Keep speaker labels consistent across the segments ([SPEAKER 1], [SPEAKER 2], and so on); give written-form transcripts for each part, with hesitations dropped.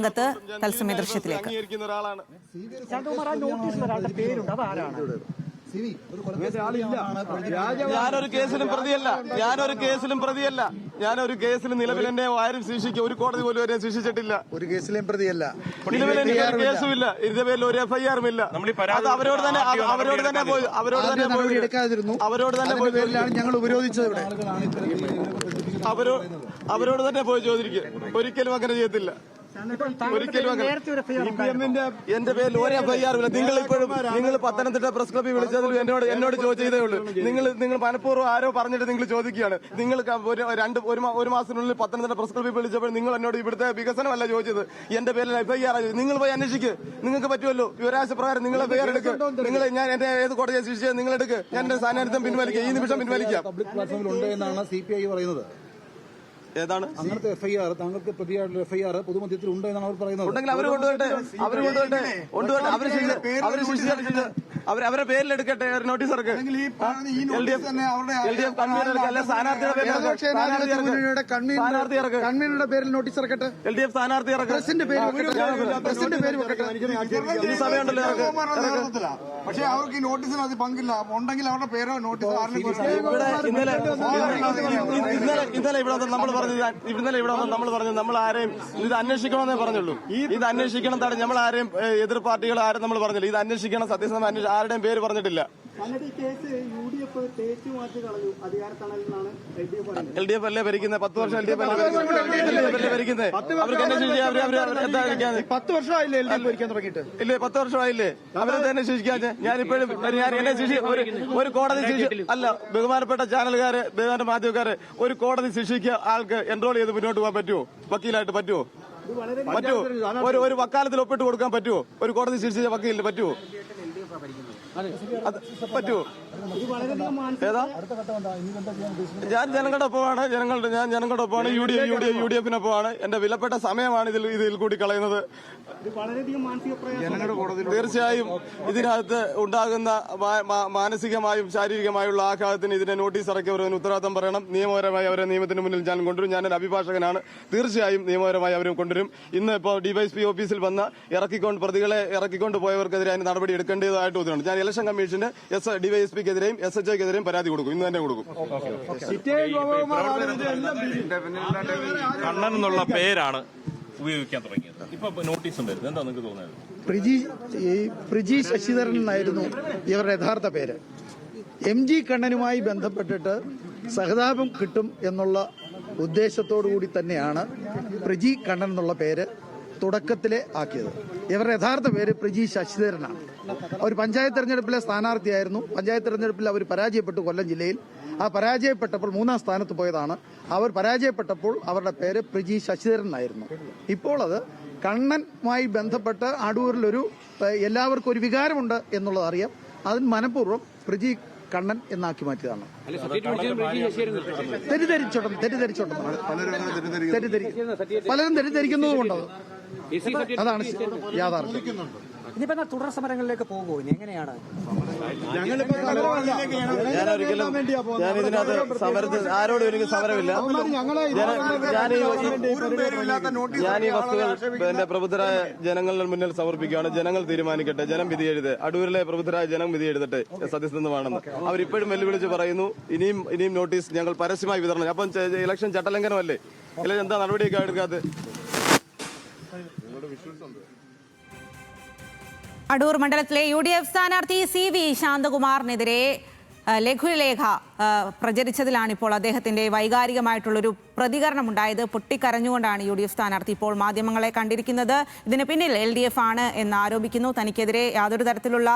[SPEAKER 1] രംഗത്ത് തത്സമയ ദൃശ്യത്തിലേക്ക്.
[SPEAKER 2] ഞാനൊരു കേസിലും പ്രതിയല്ല. ഞാനൊരു കേസിലും നിലവിൽ എന്നെ ആരും ശിക്ഷിക്കും, ഒരു കോടതി പോലും എന്നെ ശിക്ഷിച്ചിട്ടില്ല.
[SPEAKER 3] ഒരു കേസിലും പ്രതിയല്ല.
[SPEAKER 2] നിലവിൽ എനിക്ക് ഒരു കേസുമില്ല, ഇതിന്റെ പേരിൽ ഒരു FIR ഇല്ല. അവരോട് തന്നെ
[SPEAKER 3] ഞങ്ങൾ ഉപരോധിച്ചത്.
[SPEAKER 2] അവരോട് തന്നെ പോയി ചോദിക്കും. ഒരിക്കലും അങ്ങനെ ചെയ്യത്തില്ല. എന്റെ പേരിൽ ഒരു FIR ഇല്ല. നിങ്ങൾ പത്തനംതിട്ട പ്രസ് ക്ലബ്ബിൽ വിളിച്ചതിൽ എന്നോട് ചോദിച്ചതേ ഉള്ളൂ. നിങ്ങൾ മനഃപൂർവ്വം ആരോ പറഞ്ഞിട്ട് നിങ്ങൾ ചോദിക്കുകയാണ്. നിങ്ങൾ ഒരു മാസത്തിനുള്ളിൽ പത്തനംതിട്ട പ്രസ് ക്ലബ്ബിൽ വിളിച്ചപ്പോൾ നിങ്ങൾ എന്നോട് ഇവിടുത്തെ വികസനമല്ല ചോദിച്ചത്, എന്റെ പേരിൽ FIR. നിങ്ങൾ പോയി അന്വേഷിക്കുക, നിങ്ങൾക്ക് പറ്റുമല്ലോ. വിവരാശ പ്രകാരം നിങ്ങൾ FIR എടുക്കുക. ഞാൻ എന്റെ ഏത് കോടതിയെ ശിക്ഷിച്ചത് നിങ്ങൾ എടുക്കുക. ഞാൻ എന്റെ സ്ഥാനാർത്ഥിത്വം പിൻവലിക്കുക, ഈ നിമിഷം പിൻവലിക്കാം.
[SPEAKER 3] പബ്ലിക് പ്ലാറ്റ്ഫോമിൽ ഉണ്ട് എന്നാണ് CPI പറയുന്നത്.
[SPEAKER 2] ഏതാണ്
[SPEAKER 3] അങ്ങനത്തെ FIR, താങ്കൾക്ക് പ്രതിയായിട്ടുള്ള FIR പൊതുമധ്യത്തിൽ ഉണ്ട് എന്നാണ് അവർ പറയുന്നത്.
[SPEAKER 2] ഉണ്ടെങ്കിൽ അവര് കൊണ്ടുപോട്ടെ. അവരുടെ പേരിൽ എടുക്കട്ടെ നോട്ടീസ് ഇറക്ക്. LDF കൺവീനർ അല്ലെ സ്ഥാനാർത്ഥിയുടെ
[SPEAKER 3] പേരിൽ നോട്ടീസ് ഇറക്കട്ടെ.
[SPEAKER 2] LDF സ്ഥാനാർത്ഥി ഇറക്ക്. ഈ സമയമുണ്ടല്ലോ.
[SPEAKER 4] പക്ഷേ അവർക്ക് ഈ നോട്ടീസിന് അത് പങ്കില്ല. ഉണ്ടെങ്കിൽ അവരുടെ പേരോ നോട്ടീസ്
[SPEAKER 2] ഇന്നലെ ഇവിടെ നമ്മൾ പറഞ്ഞു നമ്മൾ ആരെയും ഇത് അന്വേഷിക്കണമെന്നേ പറഞ്ഞുള്ളൂ. ഇത് അന്വേഷിക്കണം നമ്മൾ ആരെയും എതിർ പാർട്ടികൾ ആരും നമ്മൾ പറഞ്ഞില്ല. ഇത് അന്വേഷിക്കണം, സത്യസന്ധമായി ആരുടെയും പേര് പറഞ്ഞിട്ടില്ല. LDF അല്ലേ ഭരിക്കുന്നത്? 10 വർഷം LDF അല്ലേ ഭരിക്കുന്നത്? അവർക്ക് അന്വേഷിക്കാൻ
[SPEAKER 3] 10 വർഷമായില്ലേ LDF ഭരിക്കാൻ തുടങ്ങിയിട്ട്?
[SPEAKER 2] ഇല്ലേ, 10 വർഷമായില്ലേ? അവരെ തന്നെ ശിക്ഷിക്കാൻ ഞാനിപ്പോഴും എന്നെ ഒരു കോടതി അല്ല. ബഹുമാനപ്പെട്ട ചാനലുകാര്, ബഹുമാന മാധ്യമക്കാര്, ഒരു കോടതി ശിക്ഷിക്കുക ആൾക്ക് എൻറോൾ ചെയ്ത് മുന്നോട്ട് പോകാൻ പറ്റുമോ? വക്കീലായിട്ട് പറ്റുമോ? ഒരു വക്കാലത്തിൽ ഒപ്പിട്ട് കൊടുക്കാൻ പറ്റുമോ? ഒരു കോടതി ശിക്ഷിച്ച വക്കീലിന് പറ്റുമോ? പറ്റുമോ? ഏതാ? ഞാൻ ജനങ്ങളുടെ ഒപ്പമാണ്. ഞാൻ ജനങ്ങളുടെ ഒപ്പമാണ്. UDF-നൊപ്പമാണ്. എന്റെ വിലപ്പെട്ട സമയമാണ് ഇതിൽ കൂടി കളയുന്നത്. തീർച്ചയായും ഇതിനകത്ത് ഉണ്ടാകുന്ന മാനസികമായും ശാരീരികമായുള്ള ആഘാതത്തിന് ഇതിനെ നോട്ടീസ് ഇറക്കിയവർ ഉത്തരവാദിത്തം പറയണം. നിയമപരമായി അവരെ നിയമത്തിന് മുന്നിൽ ഞാൻ കൊണ്ടുവരും. ഞാനൊരു അഭിഭാഷകനാണ്. തീർച്ചയായും നിയമപരമായി അവരും കൊണ്ടുവരും. ഇന്ന് ഇപ്പോൾ DYSP ഓഫീസിൽ വന്ന പ്രതികളെ ഇറക്കിക്കൊണ്ട് പോയവർക്കെതിരെ അതിന് നടപടി എടുക്കേണ്ടതായിട്ട് തോന്നുന്നുണ്ട്. ഞാൻ ഇലക്ഷൻ കമ്മീഷന് DYSPക്കെതിരെയും SHOക്കെതിരെയും പരാതി കൊടുക്കും. ഇന്ന് തന്നെ കൊടുക്കും.
[SPEAKER 5] കണ്ണൻ എന്നുള്ള പേരാണ് ഉപയോഗിക്കാൻ തുടങ്ങിയത്. ഇപ്പൊ നോട്ടീസ് ഉണ്ടായിരുന്നു. എന്താ നിങ്ങൾക്ക് തോന്നുന്നത്?
[SPEAKER 3] പ്രിജി ശശിധരൻ എന്നായിരുന്നു ഇവരുടെ യഥാർത്ഥ പേര്. MG കണ്ണനുമായി ബന്ധപ്പെട്ടിട്ട് സഹതാപം കിട്ടും എന്നുള്ള ഉദ്ദേശത്തോടു കൂടി തന്നെയാണ് പ്രിജി കണ്ണൻ എന്നുള്ള പേര് തുടക്കത്തിലെ ആക്കിയത്. ഇവരുടെ യഥാർത്ഥ പേര് പ്രിജി ശശിധരനാണ്. അവർ പഞ്ചായത്ത് തെരഞ്ഞെടുപ്പിലെ സ്ഥാനാർത്ഥിയായിരുന്നു. പഞ്ചായത്ത് തെരഞ്ഞെടുപ്പിൽ അവർ പരാജയപ്പെട്ടു കൊല്ലം ജില്ലയിൽ. ആ പരാജയപ്പെട്ടപ്പോൾ 3ാം സ്ഥാനത്ത് പോയതാണ്. അവർ പരാജയപ്പെട്ടപ്പോൾ അവരുടെ പേര് പ്രിജി ശശിധരൻ എന്നായിരുന്നു. ഇപ്പോൾ അത് കണ്ണനുമായി ബന്ധപ്പെട്ട് അടൂരിലൊരു എല്ലാവർക്കും ഒരു വികാരമുണ്ട് എന്നുള്ളത് അറിയാം. അതിന് മനഃപൂർവ്വം പ്രിജി കണ്ണൻ എന്നാക്കി മാറ്റിയതാണ്. പലരും തെറ്റിദ്ധരിക്കുന്നതുകൊണ്ടത്. അതാണ് യാഥാർത്ഥ്യം.
[SPEAKER 6] ഇനിയിപ്പോ തുടർ സമരങ്ങളിലേക്ക് പോകുമോ? ഇനി എങ്ങനെയാണ്?
[SPEAKER 2] ഞാനിതിനകത്ത് സമരത്തിൽ ആരോടും എനിക്ക് സമരമില്ല. ഞാൻ ഈ വസ്തുക്കൾ എന്റെ പ്രബുദ്ധരായ ജനങ്ങളുടെ മുന്നിൽ സമർപ്പിക്കുകയാണ്. ജനങ്ങൾ തീരുമാനിക്കട്ടെ, ജനം വിധി എഴുതേ. അടൂരിലെ പ്രബുദ്ധരായ ജനം വിധി എഴുതട്ടെ സത്യസന്ധമാണെന്ന്. അവരിപ്പോഴും വെല്ലുവിളിച്ച് പറയുന്നു. ഇനിയും നോട്ടീസ് ഞങ്ങൾ പരസ്യമായി വിതരണം. അപ്പം ഇലക്ഷൻ ചട്ടലംഘനമല്ലേ? ഇല്ലെങ്കിൽ എന്താ നടപടിയൊക്കെ എടുക്കാതെ?
[SPEAKER 1] അടൂർ മണ്ഡലത്തിലെ UDF സ്ഥാനാർത്ഥി CV ശാന്തകുമാറിനെതിരെ ലഘുലേഖ പ്രചരിച്ചതിലാണ് ഇപ്പോൾ അദ്ദേഹത്തിന്റെ വൈകാരികമായിട്ടുള്ളൊരു പ്രതികരണം ഉണ്ടായത്. പൊട്ടിക്കരഞ്ഞുകൊണ്ടാണ് UDF സ്ഥാനാർത്ഥി ഇപ്പോൾ മാധ്യമങ്ങളെ കണ്ടിരിക്കുന്നത്. ഇതിന് പിന്നിൽ LDF ആണ് എന്ന് ആരോപിക്കുന്നു. തനിക്കെതിരെ യാതൊരു തരത്തിലുള്ള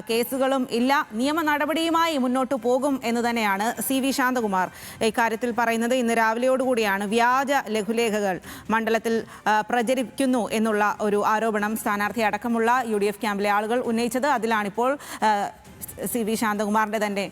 [SPEAKER 1] കേസുകളും ഇല്ല, നിയമ നടപടിയുമായി മുന്നോട്ട് പോകും എന്ന് തന്നെയാണ് CV ശാന്തകുമാർ ഇക്കാര്യത്തിൽ പറയുന്നത്. ഇന്ന് രാവിലെയോടുകൂടിയാണ് വ്യാജ ലഘുലേഖകൾ മണ്ഡലത്തിൽ പ്രചരിക്കുന്നു എന്നുള്ള ഒരു ആരോപണം സ്ഥാനാർത്ഥി അടക്കമുള്ള UDF ക്യാമ്പിലെ ആളുകൾ ഉന്നയിച്ചത്. അതിലാണിപ്പോൾ CV ശാന്തകുമാറിന്റെ തന്നെ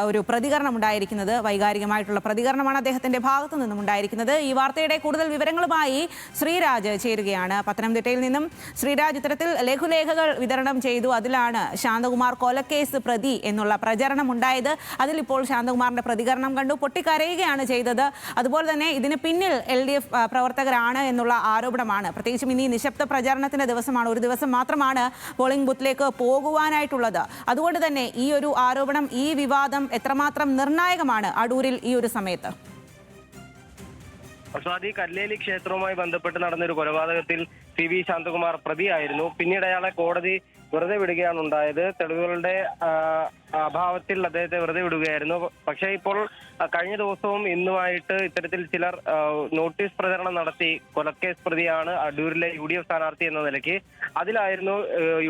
[SPEAKER 1] ഒരു പ്രതികരണം ഉണ്ടായിരിക്കുന്നത്. വൈകാരികമായിട്ടുള്ള പ്രതികരണമാണ് അദ്ദേഹത്തിന്റെ ഭാഗത്തു നിന്നും ഉണ്ടായിരിക്കുന്നത്. ഈ വാർത്തയുടെ കൂടുതൽ വിവരങ്ങളുമായി ശ്രീരാജ് ചേരുകയാണ് പത്തനംതിട്ടയിൽ നിന്നും. ശ്രീരാജ്, ഇത്തരത്തിൽ ലഘുലേഖകൾ വിതരണം ചെയ്തു, അതിലാണ് ശാന്തകുമാർ കൊലക്കേസ് പ്രതി എന്നുള്ള പ്രചരണം ഉണ്ടായത്. അതിലിപ്പോൾ ശാന്തകുമാറിന്റെ പ്രതികരണം കണ്ടു, പൊട്ടിക്കരയുകയാണ് ചെയ്തത്. അതുപോലെ തന്നെ ഇതിന് പിന്നിൽ LDF പ്രവർത്തകരാണ് എന്നുള്ള ആരോപണമാണ്. പ്രത്യേകിച്ചും ഇനി നിശബ്ദ പ്രചാരണത്തിന്റെ ദിവസമാണ്, ഒരു ദിവസം മാത്രമാണ് പോളിംഗ് ബൂത്തിലേക്ക് പോകുവാനായിട്ടുള്ളത്. അതുകൊണ്ട് തന്നെ ഈ ഒരു ആരോപണം, ഈ വിവാദം എത്രമാത്രം നിർണായകമാണ് അടൂരിൽ ഈ ഒരു സമയത്ത്?
[SPEAKER 7] സ്വാതി, കല്ലേലി ക്ഷേത്രവുമായി ബന്ധപ്പെട്ട് നടന്ന ഒരു കൊലപാതകത്തിൽ CV ശാന്തകുമാർ പ്രതിയായിരുന്നു. പിന്നീട് അയാളെ കോടതി വെറുതെ വിടുകയാണ് ഉണ്ടായത്. തെളിവുകളുടെ അഭാവത്തിൽ അദ്ദേഹത്തെ വെറുതെ വിടുകയായിരുന്നു. പക്ഷേ ഇപ്പോൾ കഴിഞ്ഞ ദിവസവും ഇന്നുമായിട്ട് ഇത്തരത്തിൽ ചിലർ നോട്ടീസ് പ്രചരണം നടത്തി കൊലക്കേസ് പ്രതിയാണ് അടൂരിലെ UDF സ്ഥാനാർത്ഥി എന്ന നിലയ്ക്ക്. അതിലായിരുന്നു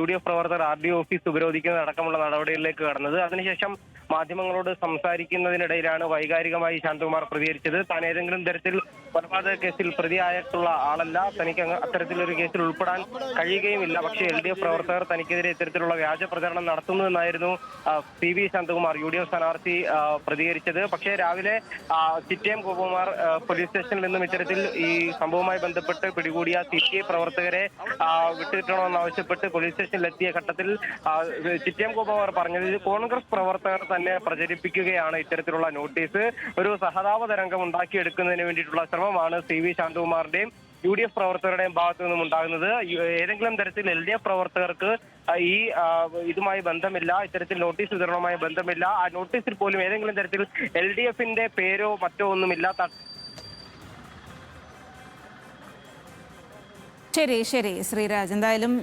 [SPEAKER 7] UDF പ്രവർത്തകർ RDO ഓഫീസ് ഉപരോധിക്കുന്നത് അടക്കമുള്ള നടപടികളിലേക്ക് കടന്നത്. അതിനുശേഷം മാധ്യമങ്ങളോട് സംസാരിക്കുന്നതിനിടയിലാണ് വൈകാരികമായി ശാന്തകുമാർ പ്രതികരിച്ചത്. താൻ ഏതെങ്കിലും തരത്തിൽ കൊലപാതക കേസിൽ പ്രതിയായിട്ടുള്ള ആളല്ല, തനിക്ക് അത്തരത്തിലൊരു കേസിൽ ഉൾപ്പെടാൻ കഴിയുകയുമില്ല. പക്ഷേ LDF പ്രവർത്തകർ തനിക്കെതിരെ ഇത്തരത്തിലുള്ള വ്യാജ പ്രചരണം നടത്തുന്നുവെന്നായിരുന്നു CV ശാന്തകുമാർ UDF സ്ഥാനാർത്ഥി പ്രതികരിച്ചത്. പക്ഷേ രാവിലെ ചിറ്റയം ഗോപകുമാർ പോലീസ് സ്റ്റേഷനിൽ നിന്നും ഇത്തരത്തിൽ ഈ സംഭവവുമായി ബന്ധപ്പെട്ട് പിടികൂടിയ CPI പ്രവർത്തകരെ വിട്ടുകിട്ടണമെന്നാവശ്യപ്പെട്ട് പോലീസ് സ്റ്റേഷനിലെത്തിയ ഘട്ടത്തിൽ ചിറ്റയം ഗോപകുമാർ പറഞ്ഞത് കോൺഗ്രസ് പ്രവർത്തകർ തന്നെ പ്രചരിപ്പിക്കുകയാണ് ഇത്തരത്തിലുള്ള നോട്ടീസ്. ഒരു സഹതാപ തരംഗം ഉണ്ടാക്കിയെടുക്കുന്നതിന് വേണ്ടിയിട്ടുള്ള ശ്രമമാണ് CV ശാന്തകുമാറിന്റെയും UDF പ്രവർത്തകരുടെയും ഭാഗത്തു നിന്നും ഉണ്ടാകുന്നത്. ഏതെങ്കിലും തരത്തിൽ LDF പ്രവർത്തകർക്ക് ഈ ഇതുമായി ബന്ധമില്ല, ഇത്തരത്തിൽ നോട്ടീസ് വിതരണവുമായി ബന്ധമില്ല. ആ നോട്ടീസിൽ പോലും ഏതെങ്കിലും തരത്തിൽ LDFന്റെ പേരോ മറ്റോ ഒന്നുമില്ല.
[SPEAKER 1] ശരി ശ്രീരാജ്, എന്തായാലും